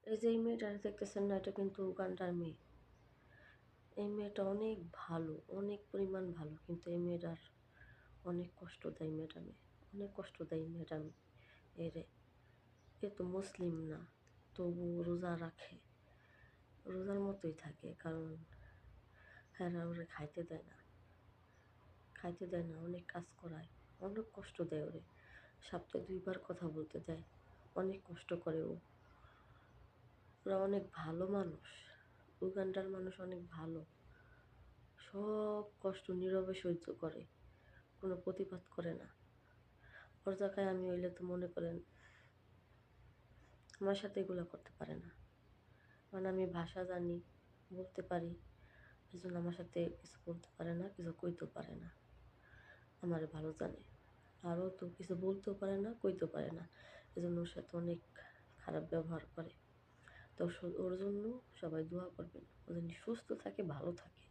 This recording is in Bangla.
এই যে এই মেয়েটা দেখতেছেন না, এটা কিন্তু উগান্ডার মেয়ে। এই মেয়েটা অনেক ভালো, অনেক পরিমাণ ভালো। কিন্তু এই মেয়েটার অনেক কষ্ট দেয় ম্যাডামে, অনেক কষ্ট দেয় ম্যাডাম এরে। এ তো মুসলিম না, তবু রোজা রাখে, রোজার মতোই থাকে। কারণ হ্যাঁ, ওরে খাইতে দেয় না, খাইতে দেয় না, অনেক কাজ করায়, অনেক কষ্ট দেয় ওরে। সপ্তাহে 2 বার কথা বলতে দেয়, অনেক কষ্ট করে ও। ওরা অনেক ভালো মানুষ, উগান্ডার মানুষ অনেক ভালো। সব কষ্ট নীরবে সহ্য করে, কোনো প্রতিবাদ করে না। ওর জায়গায় আমি হইলে তো মনে করেন আমার সাথে এগুলো করতে পারে না। কারণ আমি ভাষা জানি, বলতে পারি, এজন্য আমার সাথে কিছু বলতে পারে না, কিছু কইতেও পারে না। আমারে ভালো জানে। আরও তো কিছু বলতেও পারে না, কইতেও পারে না। এজন্য ওর সাথে অনেক খারাপ ব্যবহার করে। তো ওর জন্য সবাই দোয়া করবেন, ও যেন সুস্থ থাকে, ভালো থাকে।